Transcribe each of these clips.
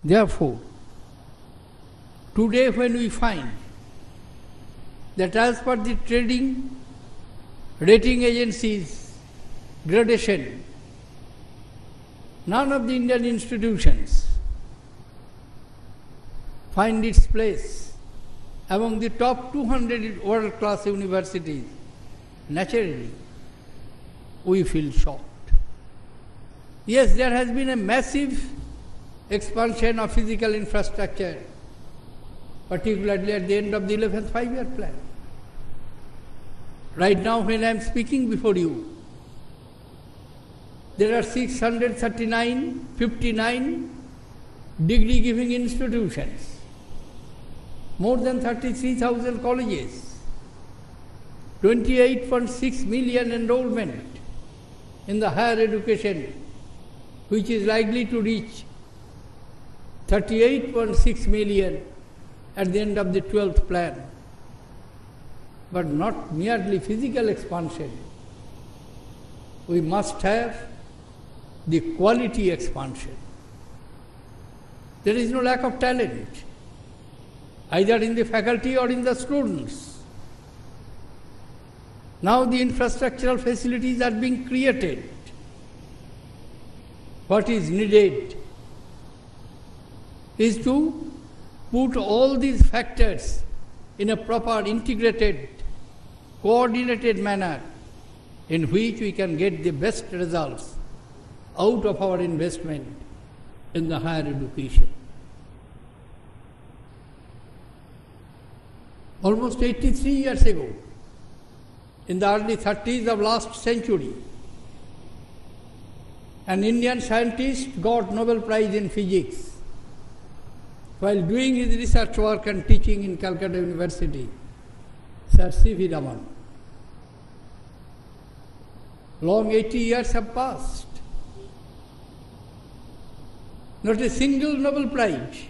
Therefore, today when we find that as per the trading rating agencies gradation, none of the Indian institutions find its place among the top 200 world-class universities, naturally, we feel shocked. Yes, there has been a massive expansion of physical infrastructure, particularly at the end of the 11th five-year plan. Right now, when I am speaking before you, there are 59 degree-giving institutions, more than 33,000 colleges, 28.6 million enrollment in the higher education, which is likely to reach 38.6 million at the end of the 12th plan. But not merely physical expansion. We must have the quality expansion. There is no lack of talent, either in the faculty or in the students. Now the infrastructural facilities are being created. What is needed is to put all these factors in a proper, integrated, coordinated manner in which we can get the best results out of our investment in the higher education. Almost 83 years ago, in the early 30s of last century, an Indian scientist got Nobel Prize in Physics while doing his research work and teaching in Calcutta University, Sir C.V. Raman. Long 80 years have passed. Not a single Nobel Prize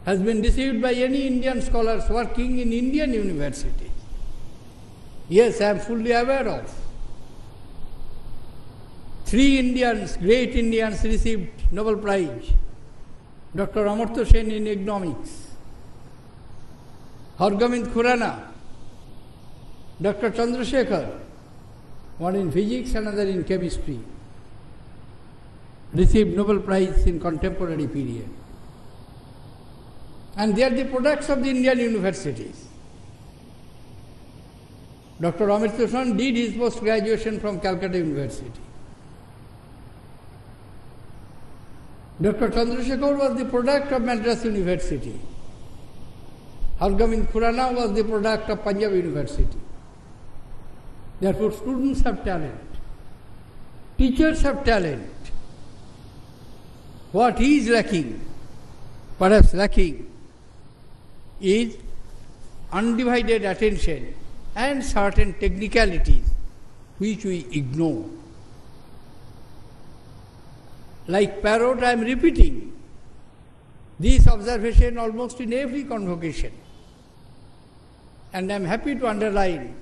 has been received by any Indian scholars working in Indian university. Yes, I am fully aware of. 3 Indians, great Indians, received Nobel Prize. Dr. Amartya Sen in economics, Hargobind Khurana, Dr. Chandrasekhar, one in physics, another in chemistry, received Nobel Prize in contemporary period. And they are the products of the Indian universities. Dr. Amartya Sen did his post-graduation from Calcutta University. Dr. Chandrasekhar was the product of Madras University. Hargobind Khurana was the product of Punjab University. Therefore, students have talent. Teachers have talent. What is lacking, perhaps lacking, is undivided attention and certain technicalities which we ignore. Like parrot, I am repeating this observation almost in every convocation. And I am happy to underline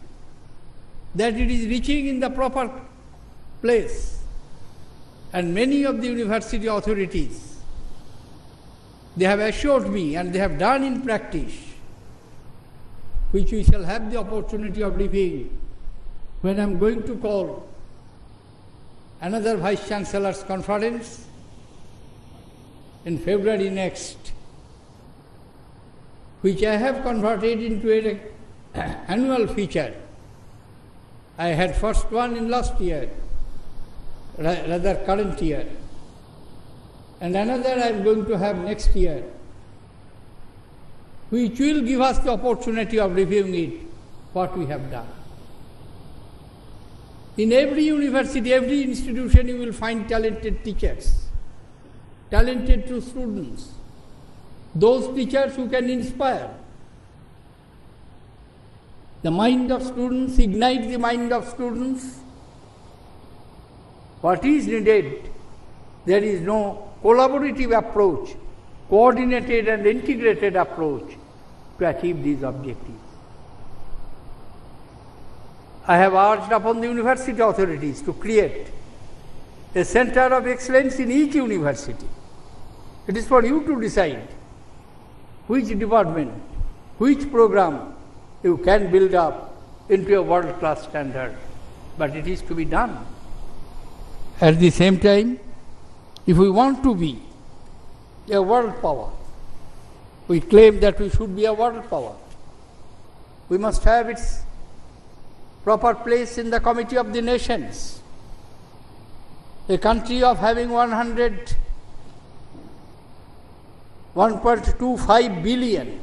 that it is reaching in the proper place. And many of the university authorities, they have assured me and they have done in practice, which we shall have the opportunity of reviewing when I am going to call another Vice Chancellor's conference in February next, which I have converted into an annual feature. I had first one in last year, rather current year, and another I am going to have next year, which will give us the opportunity of reviewing it, what we have done. In every university, every institution, you will find talented teachers, talented students, those teachers who can inspire the mind of students, ignite the mind of students. What is needed? There is no collaborative approach, coordinated and integrated approach to achieve these objectives. I have urged upon the university authorities to create a center of excellence in each university. It is for you to decide which department, which program you can build up into a world-class standard. But it is to be done. At the same time, if we want to be a world power, we claim that we should be a world power, we must have its proper place in the Committee of the Nations. A country of having 1.25 billion,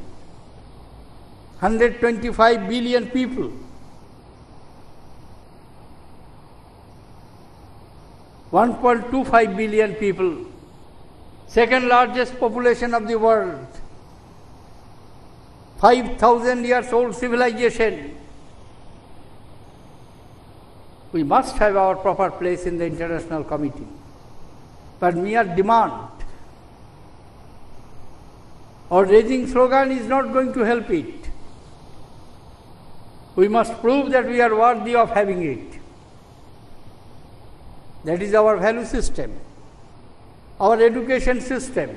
125 billion people, 1.25 billion people, second largest population of the world, 5,000 years old civilization. We must have our proper place in the international committee. But mere demand or raising slogan is not going to help it. We must prove that we are worthy of having it. That is our value system, our education system.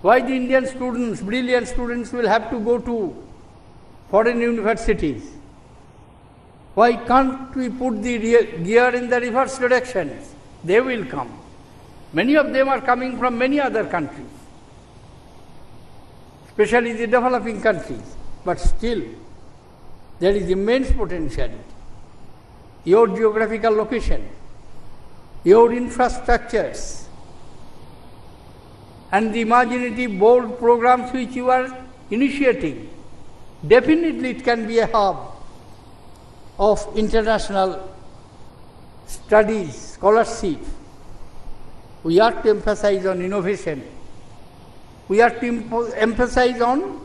Why the Indian students, brilliant students, will have to go to foreign universities? Why can't we put the gear in the reverse directions? They will come. Many of them are coming from many other countries, especially the developing countries. But still, there is immense potentiality. Your geographical location, your infrastructures, and the imaginative bold programs which you are initiating, definitely it can be a hub of international studies, scholarship. We are to emphasize on innovation. We are to emphasize on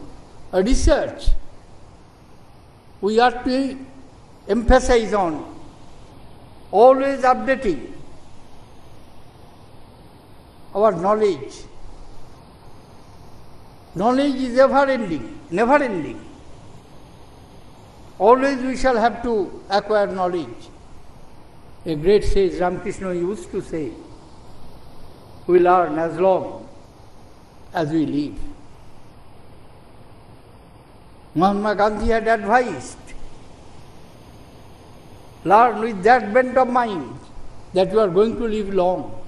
research. We are to emphasize on always updating our knowledge. Knowledge is ever-ending, never-ending. Always we shall have to acquire knowledge. A great sage, Ramakrishna, used to say, we learn as long as we live. Mahatma Gandhi had advised, learn with that bent of mind that you are going to live long.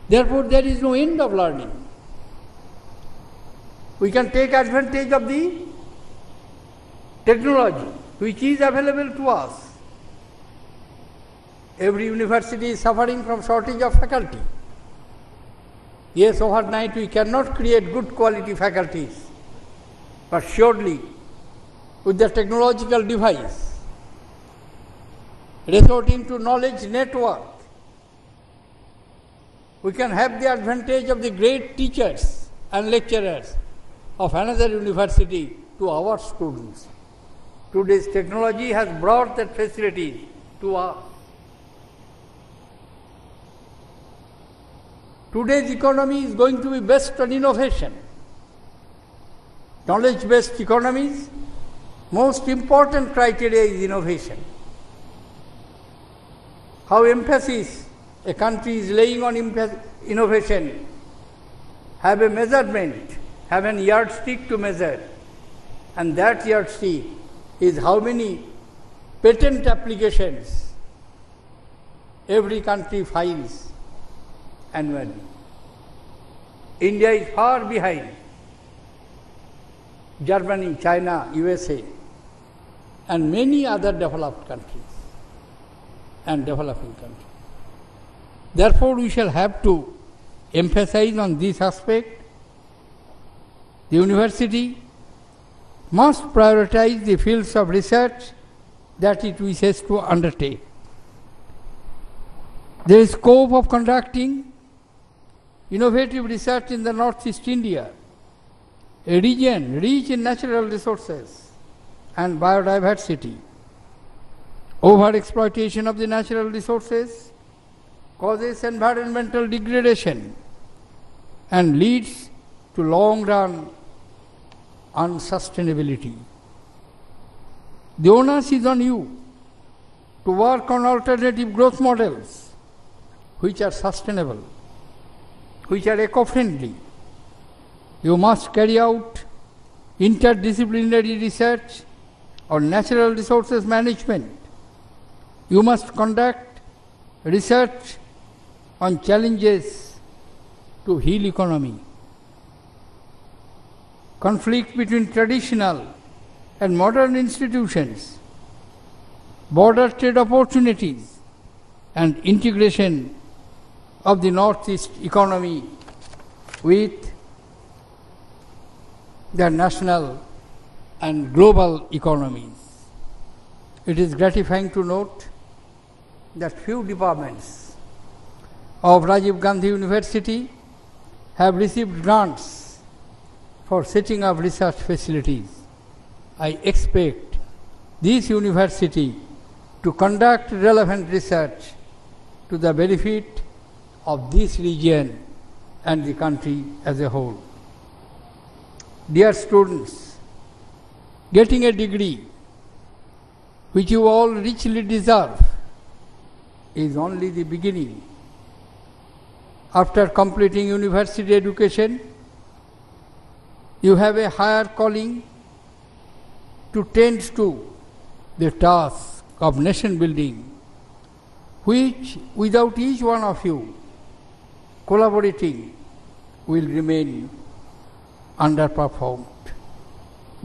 Therefore, there is no end of learning. We can take advantage of the technology which is available to us. Every university is suffering from shortage of faculty. Yes, overnight we cannot create good quality faculties, but surely with the technological device, resorting to knowledge network, we can have the advantage of the great teachers and lecturers of another university to our students. Today's technology has brought that facility to us. Today's economy is going to be based on innovation. Knowledge-based economies, most important criteria is innovation. How emphasis a country is laying on innovation, have a measurement, have an yardstick to measure, and that yardstick is how many patent applications every country files annually. India is far behind Germany, China, USA, and many other developed countries and developing countries. Therefore, we shall have to emphasize on this aspect. The university must prioritize the fields of research that it wishes to undertake. There is scope of conducting innovative research in the Northeast India, a region rich in natural resources and biodiversity. Overexploitation of the natural resources causes environmental degradation and leads to long-run unsustainability. The onus is on you to work on alternative growth models which are sustainable, which are eco-friendly. You must carry out interdisciplinary research on natural resources management. You must conduct research on challenges to heal economy. Conflict between traditional and modern institutions, border trade opportunities, and integration of the Northeast economy with the national and global economies. It is gratifying to note that few departments of Rajiv Gandhi University have received grants for setting up research facilities. I expect this university to conduct relevant research to the benefit of this region and the country as a whole. Dear students, getting a degree which you all richly deserve is only the beginning. After completing university education, you have a higher calling to tend to the task of nation building, which without each one of you collaborating will remain underperformed.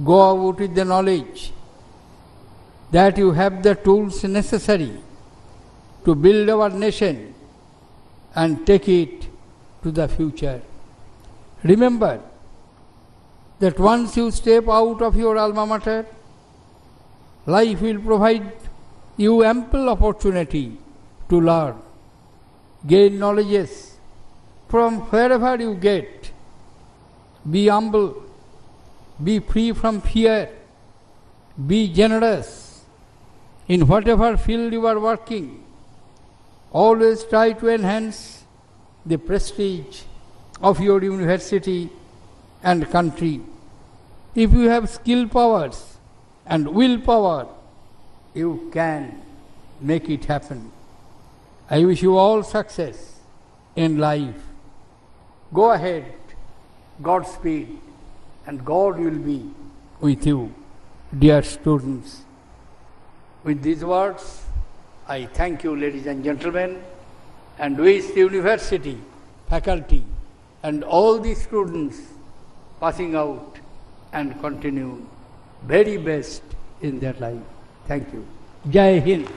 Go out with the knowledge that you have the tools necessary to build our nation and take it to the future. Remember that once you step out of your alma mater, life will provide you ample opportunity to learn, gain knowledges from wherever you get. Be humble, be free from fear, be generous in whatever field you are working. Always try to enhance the prestige of your university and country. If you have skill powers and willpower, you can make it happen. I wish you all success in life. Go ahead, Godspeed, and God will be with you, dear students. With these words, I thank you, ladies and gentlemen, and wish the university, faculty, and all the students passing out and continue very best in their life. Thank you. Jai Hind.